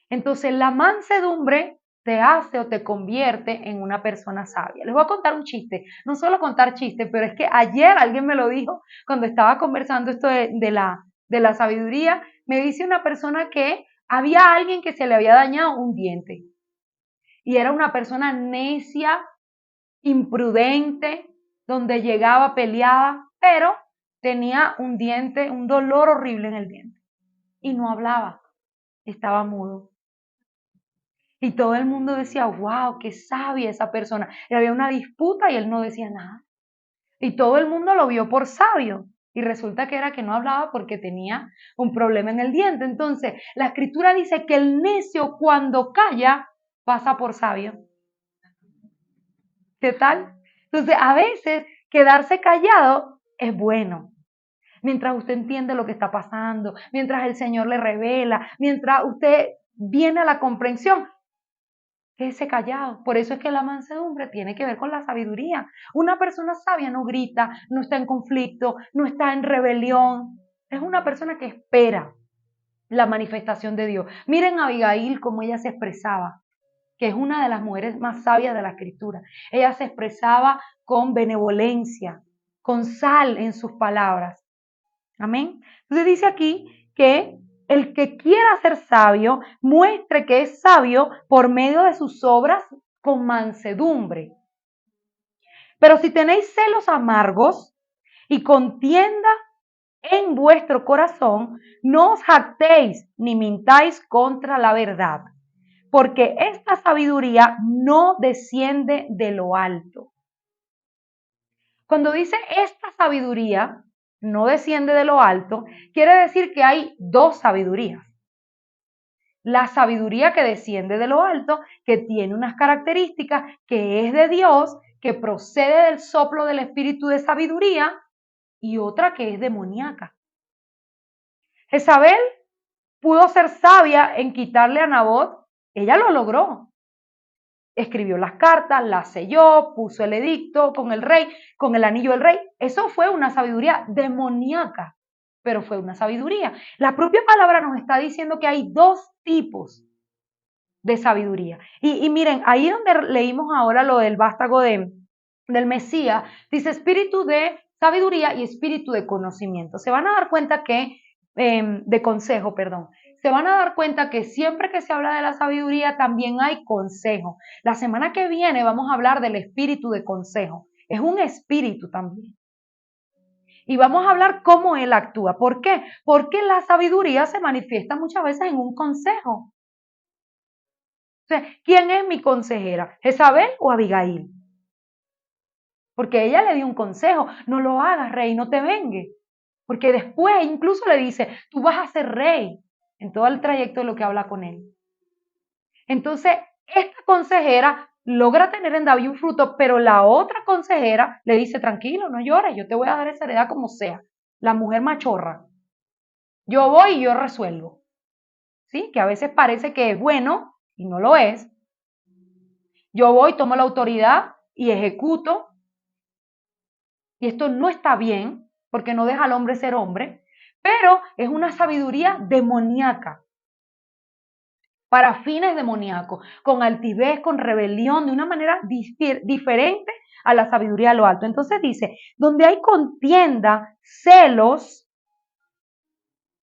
Entonces, la mansedumbre te hace o te convierte en una persona sabia. Les voy a contar un chiste, no solo contar chistes, pero es que ayer alguien me lo dijo cuando estaba conversando esto de la sabiduría. Me dice una persona que había alguien que se le había dañado un diente y era una persona necia, imprudente, donde llegaba, peleaba, pero tenía un diente, un dolor horrible en el diente y no hablaba, estaba mudo. Y todo el mundo decía, wow, qué sabia esa persona. Y había una disputa y él no decía nada. Y todo el mundo lo vio por sabio. Y resulta que era que no hablaba porque tenía un problema en el diente. Entonces, la escritura dice que el necio cuando calla pasa por sabio. ¿Qué tal? Entonces, a veces quedarse callado es bueno. Mientras usted entiende lo que está pasando, mientras el Señor le revela, mientras usted viene a la comprensión, quédese callado. Por eso es que la mansedumbre tiene que ver con la sabiduría. Una persona sabia no grita, no está en conflicto, no está en rebelión. Es una persona que espera la manifestación de Dios. Miren a Abigail cómo ella se expresaba, que es una de las mujeres más sabias de la escritura. Ella se expresaba con benevolencia, con sal en sus palabras. Amén. Entonces dice aquí que el que quiera ser sabio, muestre que es sabio por medio de sus obras con mansedumbre. Pero si tenéis celos amargos y contienda en vuestro corazón, no os jactéis ni mintáis contra la verdad, porque esta sabiduría no desciende de lo alto. Cuando dice esta sabiduría no desciende de lo alto, quiere decir que hay dos sabidurías. La sabiduría que desciende de lo alto, que tiene unas características, que es de Dios, que procede del soplo del espíritu de sabiduría, y otra que es demoníaca. Jezabel pudo ser sabia en quitarle a Nabot, ella lo logró. Escribió las cartas, las selló, puso el edicto con el rey, con el anillo del rey. Eso fue una sabiduría demoníaca, pero fue una sabiduría. La propia palabra nos está diciendo que hay dos tipos de sabiduría. Y miren, ahí donde leímos ahora lo del vástago del Mesías, dice espíritu de sabiduría y espíritu de conocimiento. Se van a dar cuenta que, de consejo, perdón. Se van a dar cuenta que siempre que se habla de la sabiduría también hay consejo. La semana que viene vamos a hablar del espíritu de consejo. Es un espíritu también. Y vamos a hablar cómo él actúa. ¿Por qué? Porque la sabiduría se manifiesta muchas veces en un consejo. O sea, ¿quién es mi consejera? ¿Jezabel o Abigail? Porque ella le dio un consejo, no lo hagas, rey, no te vengue. Porque después incluso le dice, tú vas a ser rey en todo el trayecto de lo que habla con él. Entonces, esta consejera logra tener en David un fruto, pero la otra consejera le dice, tranquilo, no llores, yo te voy a dar esa heredad como sea. La mujer machorra. Yo voy y yo resuelvo. ¿Sí? Que a veces parece que es bueno y no lo es. Yo voy, tomo la autoridad y ejecuto. Y esto no está bien, porque no deja al hombre ser hombre, pero es una sabiduría demoníaca. para fines demoníacos, con altivez, con rebelión, de una manera diferente a la sabiduría de lo alto. Entonces dice, donde hay contienda, celos,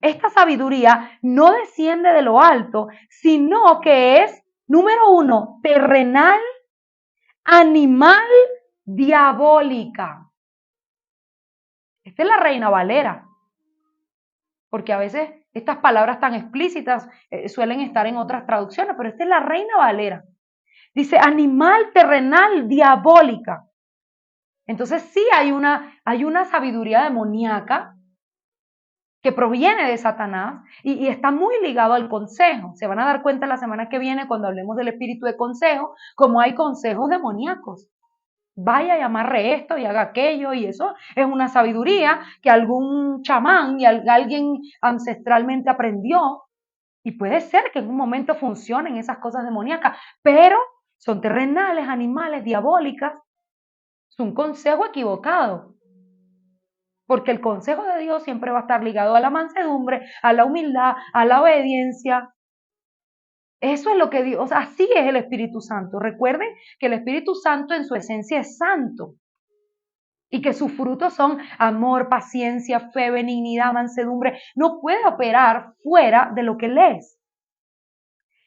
esta sabiduría no desciende de lo alto, sino que es, número uno, terrenal, animal, diabólica. Esta es la Reina Valera, porque a veces estas palabras tan explícitas suelen estar en otras traducciones, pero esta es la Reina Valera. Dice animal, terrenal, diabólica. Entonces sí hay una sabiduría demoníaca que proviene de Satanás y está muy ligado al consejo. Se van a dar cuenta la semana que viene cuando hablemos del espíritu de consejo, como hay consejos demoníacos. Vaya y amarre esto y haga aquello, y eso es una sabiduría que algún chamán y alguien ancestralmente aprendió, y puede ser que en un momento funcionen esas cosas demoníacas, pero son terrenales, animales, diabólicas. Es un consejo equivocado, porque el consejo de Dios siempre va a estar ligado a la mansedumbre, a la humildad, a la obediencia. Eso es lo que Dios, así es el Espíritu Santo. Recuerden que el Espíritu Santo en su esencia es santo y que sus frutos son amor, paciencia, fe, benignidad, mansedumbre. No puede operar fuera de lo que él es.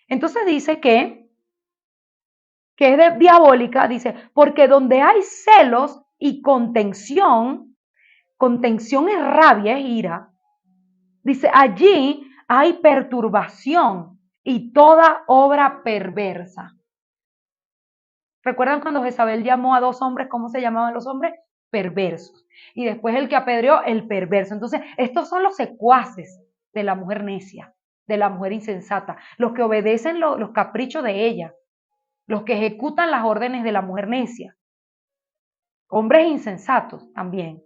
Entonces dice que es diabólica, dice, porque donde hay celos y contención es rabia, es ira. Dice, allí hay perturbación y toda obra perversa. ¿Recuerdan cuando Jezabel llamó a 2 hombres? ¿Cómo se llamaban los hombres? Perversos. Y después el que apedreó, el perverso. Entonces, estos son los secuaces de la mujer necia, de la mujer insensata, los que obedecen los caprichos de ella, los que ejecutan las órdenes de la mujer necia. Hombres insensatos también,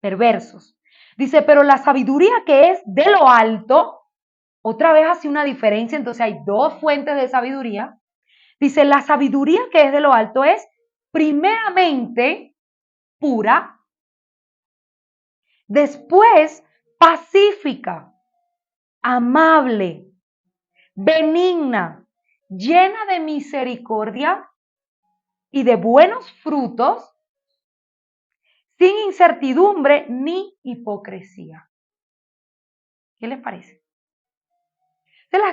perversos. Dice, pero la sabiduría que es de lo alto, otra vez hace una diferencia, entonces hay 2 fuentes de sabiduría. Dice, la sabiduría que es de lo alto es primeramente pura, después pacífica, amable, benigna, llena de misericordia y de buenos frutos, sin incertidumbre ni hipocresía. ¿Qué les parece?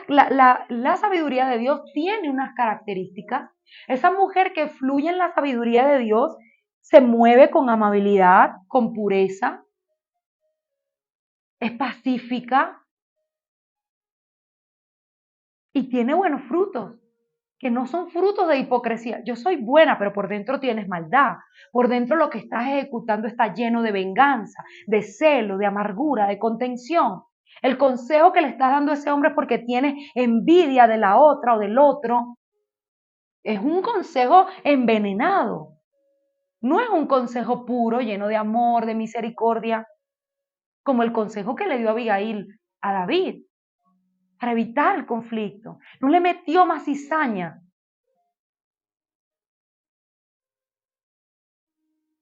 La sabiduría de Dios tiene unas características. Esa mujer que fluye en la sabiduría de Dios se mueve con amabilidad, con pureza, es pacífica y tiene buenos frutos, que no son frutos de hipocresía. Yo soy buena, pero por dentro tienes maldad. Por dentro lo que estás ejecutando está lleno de venganza, de celo, de amargura, de contención. El consejo que le estás dando a ese hombre es porque tiene envidia de la otra o del otro. Es un consejo envenenado. No es un consejo puro, lleno de amor, de misericordia, como el consejo que le dio Abigail a David para evitar el conflicto. No le metió más cizaña.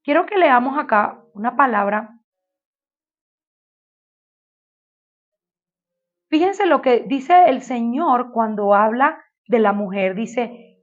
Quiero que leamos acá una palabra. Fíjense lo que dice el Señor cuando habla de la mujer. Dice,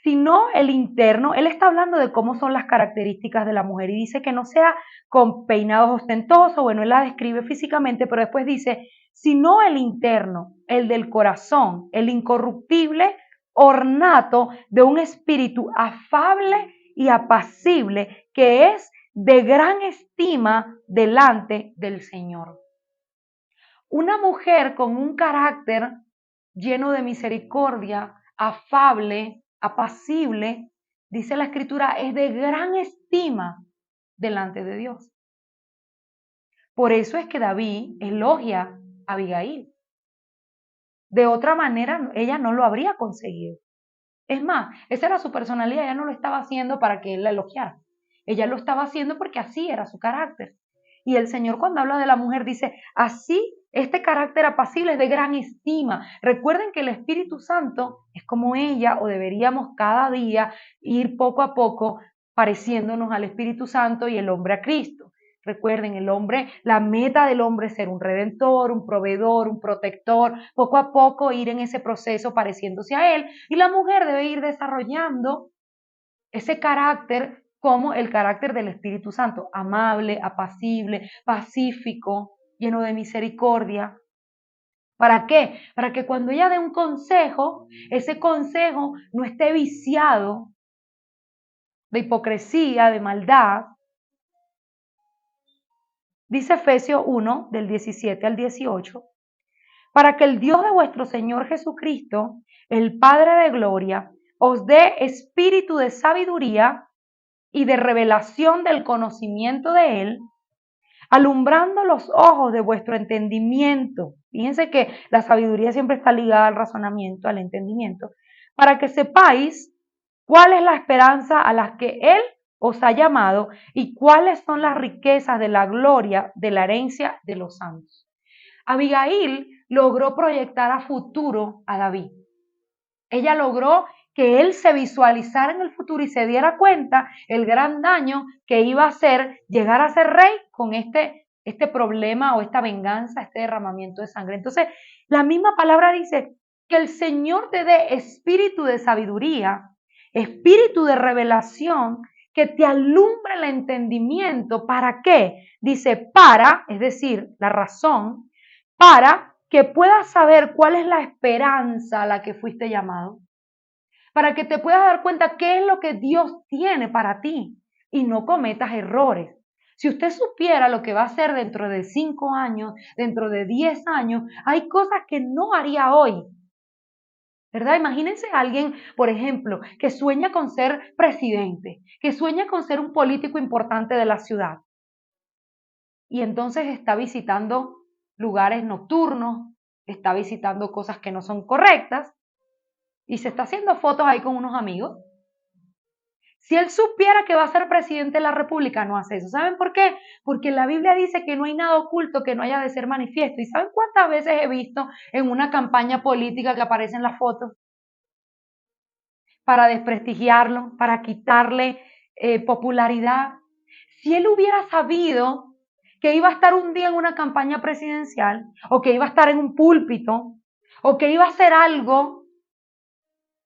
sino el interno, él está hablando de cómo son las características de la mujer y dice que no sea con peinados ostentosos, bueno, él la describe físicamente, pero después dice, sino el interno, el del corazón, el incorruptible ornato de un espíritu afable y apacible que es de gran estima delante del Señor. Una mujer con un carácter lleno de misericordia, afable, apacible, dice la Escritura, es de gran estima delante de Dios. Por eso es que David elogia a Abigail. De otra manera, ella no lo habría conseguido. Es más, esa era su personalidad, ella no lo estaba haciendo para que él la elogiara. Ella lo estaba haciendo porque así era su carácter. Y el Señor cuando habla de la mujer dice, así este carácter apacible es de gran estima. Recuerden que el Espíritu Santo es como ella, o deberíamos cada día ir poco a poco pareciéndonos al Espíritu Santo y el hombre a Cristo. Recuerden, el hombre, la meta del hombre es ser un redentor, un proveedor, un protector, poco a poco ir en ese proceso pareciéndose a él, y la mujer debe ir desarrollando ese carácter como el carácter del Espíritu Santo, amable, apacible, pacífico, lleno de misericordia. ¿Para qué? Para que cuando ella dé un consejo, ese consejo no esté viciado de hipocresía, de maldad. Dice Efesios 1, del 17 al 18, para que el Dios de vuestro Señor Jesucristo, el Padre de gloria, os dé espíritu de sabiduría y de revelación del conocimiento de Él, alumbrando los ojos de vuestro entendimiento. Fíjense que la sabiduría siempre está ligada al razonamiento, al entendimiento, para que sepáis cuál es la esperanza a la que Él os ha llamado y cuáles son las riquezas de la gloria de la herencia de los santos. Abigail logró proyectar a futuro a David. Ella logró que él se visualizara en el futuro y se diera cuenta el gran daño que iba a hacer llegar a ser rey con este problema o esta venganza, este derramamiento de sangre. Entonces, la misma palabra dice que el Señor te dé espíritu de sabiduría, espíritu de revelación, que te alumbre el entendimiento. ¿Para qué? Dice para, es decir, la razón, para que puedas saber cuál es la esperanza a la que fuiste llamado, para que te puedas dar cuenta qué es lo que Dios tiene para ti y no cometas errores. Si usted supiera lo que va a hacer dentro de 5 años, dentro de 10 años, hay cosas que no haría hoy, ¿verdad? Imagínense a alguien, por ejemplo, que sueña con ser presidente, que sueña con ser un político importante de la ciudad y entonces está visitando lugares nocturnos, está visitando cosas que no son correctas y se está haciendo fotos ahí con unos amigos. Si él supiera que va a ser presidente de la República, no hace eso. ¿Saben por qué? Porque la Biblia dice que no hay nada oculto que no haya de ser manifiesto. ¿Y saben cuántas veces he visto en una campaña política que aparecen las fotos? Para desprestigiarlo, para quitarle popularidad. Si él hubiera sabido que iba a estar un día en una campaña presidencial, o que iba a estar en un púlpito, o que iba a hacer algo,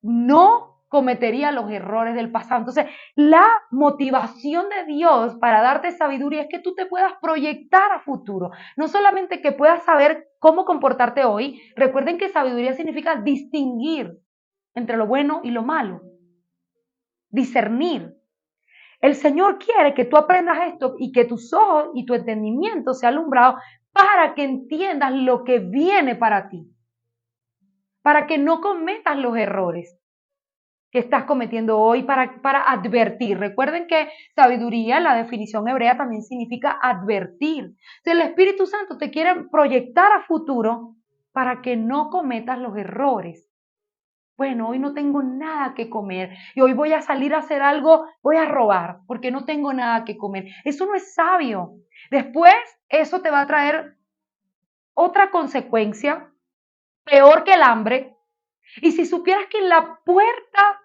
no cometería los errores del pasado. Entonces, la motivación de Dios para darte sabiduría es que tú te puedas proyectar a futuro. No solamente que puedas saber cómo comportarte hoy. Recuerden que sabiduría significa distinguir entre lo bueno y lo malo. Discernir. El Señor quiere que tú aprendas esto y que tus ojos y tu entendimiento sea alumbrado para que entiendas lo que viene para ti. Para que no cometas los errores que estás cometiendo hoy, para advertir. Recuerden que sabiduría, la definición hebrea, también significa advertir. Entonces, el Espíritu Santo te quiere proyectar a futuro para que no cometas los errores. Bueno, hoy no tengo nada que comer y hoy voy a salir a hacer algo, voy a robar porque no tengo nada que comer. Eso no es sabio. Después, eso te va a traer otra consecuencia, peor que el hambre. Y si supieras que en la puerta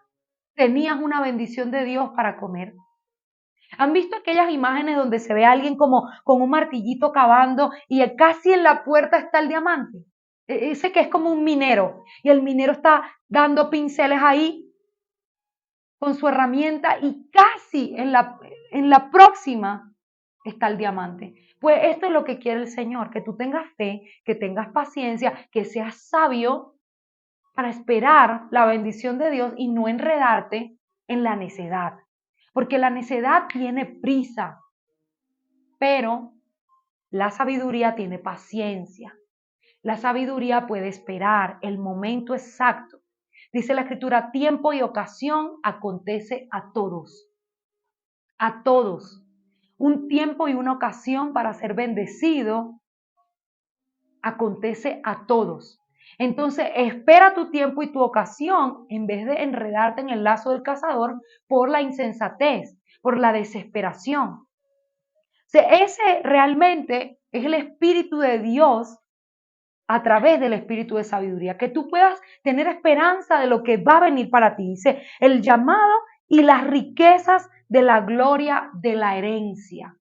tenías una bendición de Dios para comer. ¿Han visto aquellas imágenes donde se ve a alguien como con un martillito cavando y casi en la puerta está el diamante? Ese que es como un minero y el minero está dando pinceles ahí con su herramienta y casi en la próxima está el diamante. Pues esto es lo que quiere el Señor, que tú tengas fe, que tengas paciencia, que seas sabio para esperar la bendición de Dios y no enredarte en la necedad. Porque la necedad tiene prisa, pero la sabiduría tiene paciencia. La sabiduría puede esperar el momento exacto. Dice la Escritura, tiempo y ocasión acontece a todos. A todos. Un tiempo y una ocasión para ser bendecido acontece a todos. Entonces, espera tu tiempo y tu ocasión en vez de enredarte en el lazo del cazador por la insensatez, por la desesperación. O sea, ese realmente es el Espíritu de Dios a través del Espíritu de sabiduría, que tú puedas tener esperanza de lo que va a venir para ti. Dice, el llamado y las riquezas de la gloria de la herencia.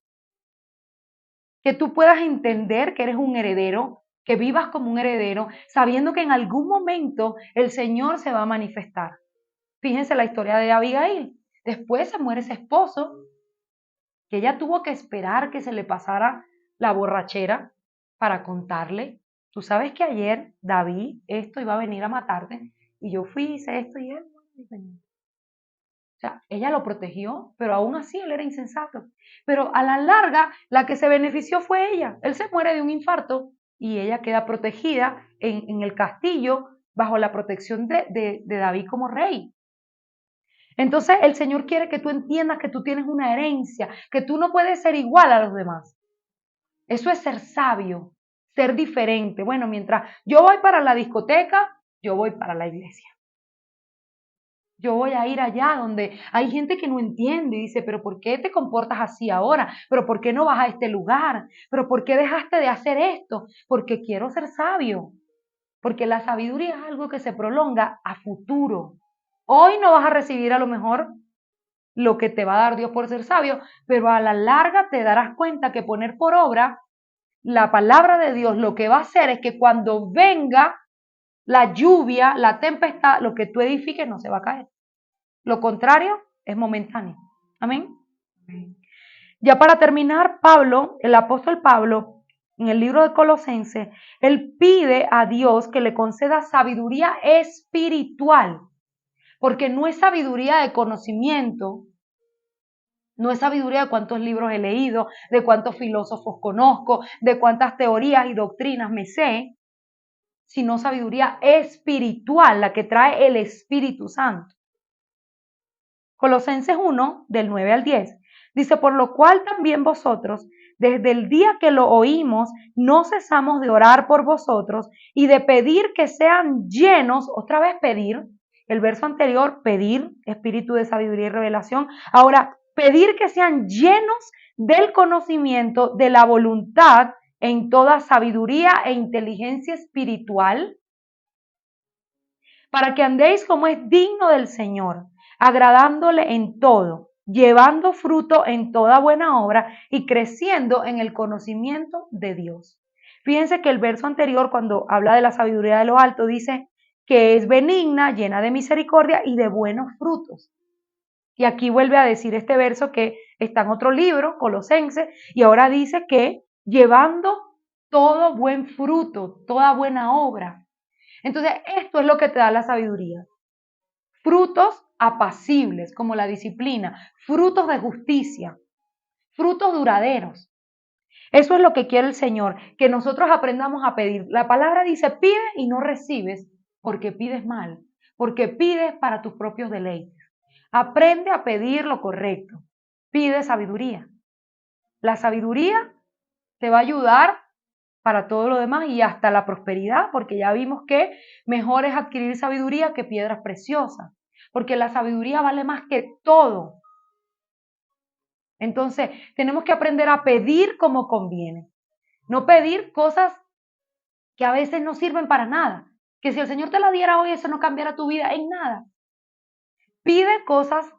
que tú puedas entender que eres un heredero, que vivas como un heredero, sabiendo que en algún momento el Señor se va a manifestar. Fíjense la historia de Abigail. Después se muere ese esposo, que ella tuvo que esperar que se le pasara la borrachera para contarle, tú sabes que ayer David esto iba a venir a matarte y yo fui, hice esto y él, o sea, ella lo protegió, pero aún así él era insensato. Pero a la larga, la que se benefició fue ella. Él se muere de un infarto y ella queda protegida en el castillo bajo la protección de David como rey. Entonces el Señor quiere que tú entiendas que tú tienes una herencia, que tú no puedes ser igual a los demás. Eso es ser sabio, ser diferente. Bueno, mientras yo voy para la discoteca, yo voy para la iglesia. Yo voy a ir allá donde hay gente que no entiende y dice, pero ¿por qué te comportas así ahora? ¿Pero por qué no vas a este lugar? ¿Pero por qué dejaste de hacer esto? Porque quiero ser sabio. Porque la sabiduría es algo que se prolonga a futuro. Hoy no vas a recibir a lo mejor lo que te va a dar Dios por ser sabio, pero a la larga te darás cuenta que poner por obra la palabra de Dios lo que va a hacer es que cuando venga la lluvia, la tempestad, lo que tú edifiques no se va a caer. Lo contrario es momentáneo. Amén. Ya para terminar, Pablo, el apóstol Pablo, en el libro de Colosenses, él pide a Dios que le conceda sabiduría espiritual, porque no es sabiduría de conocimiento, no es sabiduría de cuántos libros he leído, de cuántos filósofos conozco, de cuántas teorías y doctrinas me sé, sino sabiduría espiritual, la que trae el Espíritu Santo. Colosenses 1, del 9 al 10, dice, por lo cual también vosotros, desde el día que lo oímos, no cesamos de orar por vosotros y de pedir que sean llenos, otra vez pedir, el verso anterior, pedir, espíritu de sabiduría y revelación, ahora pedir que sean llenos del conocimiento de la voluntad en toda sabiduría e inteligencia espiritual, para que andéis como es digno del Señor, agradándole en todo, llevando fruto en toda buena obra y creciendo en el conocimiento de Dios. Fíjense que el verso anterior, cuando habla de la sabiduría de lo alto, dice que es benigna, llena de misericordia y de buenos frutos. Y aquí vuelve a decir este verso que está en otro libro, Colosenses, y ahora dice que llevando todo buen fruto, toda buena obra. Entonces, esto es lo que te da la sabiduría. Frutos apacibles, como la disciplina, frutos de justicia, frutos duraderos. Eso es lo que quiere el Señor, que nosotros aprendamos a pedir. La palabra dice, pide y no recibes porque pides mal, porque pides para tus propios deleites. Aprende a pedir lo correcto. Pide sabiduría. La sabiduría te va a ayudar para todo lo demás y hasta la prosperidad, porque ya vimos que mejor es adquirir sabiduría que piedras preciosas, porque la sabiduría vale más que todo. Entonces, tenemos que aprender a pedir como conviene, no pedir cosas que a veces no sirven para nada, que si el Señor te la diera hoy, eso no cambiara tu vida en nada. Pide cosas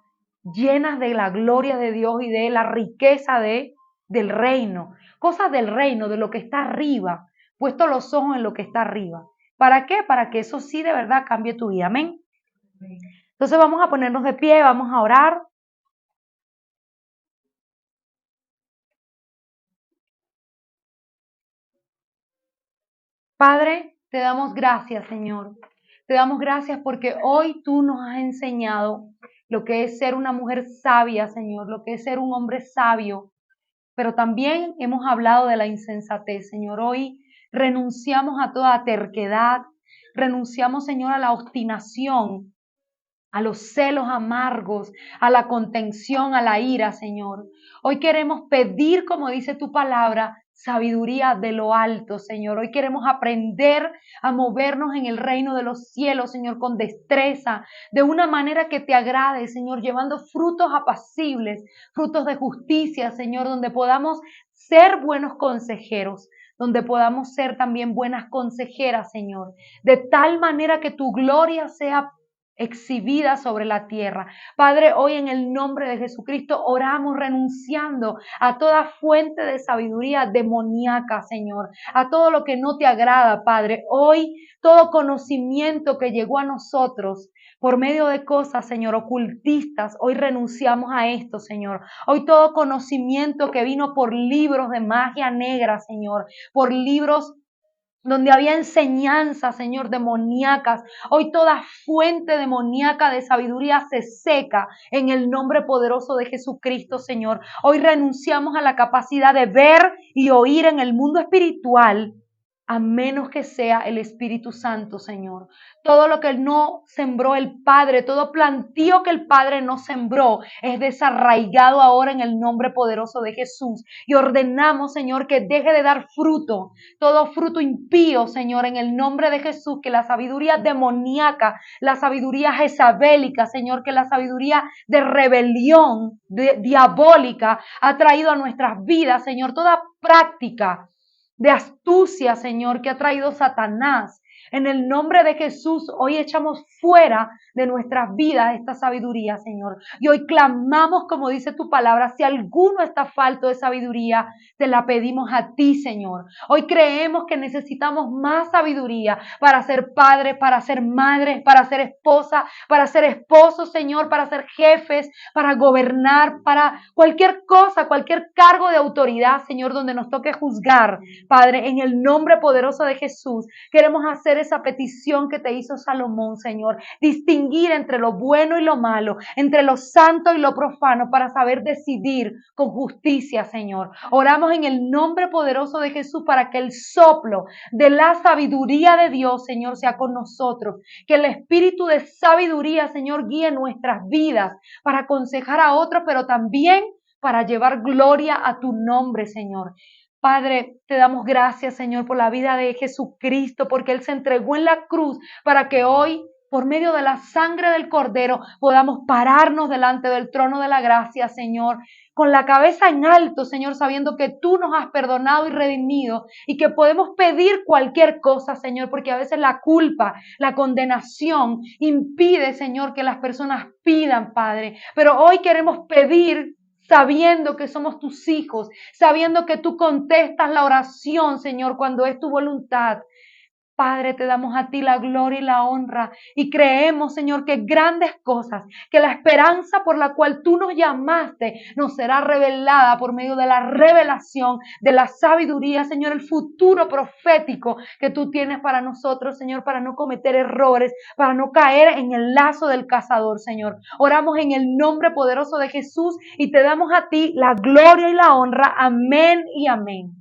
llenas de la gloria de Dios y de la riqueza del reino, cosas del reino, de lo que está arriba, puesto los ojos en lo que está arriba. ¿Para qué? Para que eso sí de verdad cambie tu vida. Amén. Entonces vamos a ponernos de pie, vamos a orar. Padre, te damos gracias, Señor. Te damos gracias porque hoy tú nos has enseñado lo que es ser una mujer sabia, Señor, lo que es ser un hombre sabio, pero también hemos hablado de la insensatez, Señor. Hoy renunciamos a toda terquedad, renunciamos, Señor, a la obstinación, a los celos amargos, a la contención, a la ira, Señor. Hoy queremos pedir, como dice tu palabra, sabiduría de lo alto, Señor. Hoy queremos aprender a movernos en el reino de los cielos, Señor, con destreza, de una manera que te agrade, Señor, llevando frutos apacibles, frutos de justicia, Señor, donde podamos ser buenos consejeros, donde podamos ser también buenas consejeras, Señor, de tal manera que tu gloria sea exhibida sobre la tierra. Padre, hoy en el nombre de Jesucristo oramos renunciando a toda fuente de sabiduría demoníaca, Señor, a todo lo que no te agrada, Padre. Hoy todo conocimiento que llegó a nosotros por medio de cosas, Señor, ocultistas, hoy renunciamos a esto, Señor. Hoy todo conocimiento que vino por libros de magia negra, Señor, por libros donde había enseñanzas, Señor, demoníacas. Hoy toda fuente demoníaca de sabiduría se seca en el nombre poderoso de Jesucristo, Señor. Hoy renunciamos a la capacidad de ver y oír en el mundo espiritual, a menos que sea el Espíritu Santo, Señor. Todo lo que no sembró el Padre, todo plantío que el Padre no sembró, es desarraigado ahora en el nombre poderoso de Jesús. Y ordenamos, Señor, que deje de dar fruto, todo fruto impío, Señor, en el nombre de Jesús, que la sabiduría demoníaca, la sabiduría jezabélica, Señor, que la sabiduría de rebelión diabólica ha traído a nuestras vidas, Señor, toda práctica de astucia, Señor, que ha traído Satanás. En el nombre de Jesús, hoy echamos fuera de nuestras vidas esta sabiduría, Señor. Y hoy clamamos, como dice tu palabra, si alguno está falto de sabiduría, te la pedimos a ti, Señor. Hoy creemos que necesitamos más sabiduría para ser padres, para ser madres, para ser esposa, para ser esposos, Señor, para ser jefes, para gobernar, para cualquier cosa, cualquier cargo de autoridad, Señor, donde nos toque juzgar. Padre, en el nombre poderoso de Jesús, queremos hacer esa petición que te hizo Salomón, Señor. Distinguir entre lo bueno y lo malo, entre lo santo y lo profano, para saber decidir con justicia, Señor. Oramos en el nombre poderoso de Jesús para que el soplo de la sabiduría de Dios, Señor, sea con nosotros. Que el espíritu de sabiduría, Señor, guíe nuestras vidas para aconsejar a otros, pero también para llevar gloria a tu nombre, Señor. Padre, te damos gracias, Señor, por la vida de Jesucristo, porque Él se entregó en la cruz para que hoy, por medio de la sangre del Cordero, podamos pararnos delante del trono de la gracia, Señor, con la cabeza en alto, Señor, sabiendo que tú nos has perdonado y redimido y que podemos pedir cualquier cosa, Señor, porque a veces la culpa, la condenación impide, Señor, que las personas pidan, Padre. Pero hoy queremos pedir sabiendo que somos tus hijos, sabiendo que tú contestas la oración, Señor, cuando es tu voluntad. Padre, te damos a ti la gloria y la honra y creemos, Señor, que grandes cosas, que la esperanza por la cual tú nos llamaste nos será revelada por medio de la revelación, de la sabiduría, Señor, el futuro profético que tú tienes para nosotros, Señor, para no cometer errores, para no caer en el lazo del cazador, Señor. Oramos en el nombre poderoso de Jesús y te damos a ti la gloria y la honra. Amén y amén.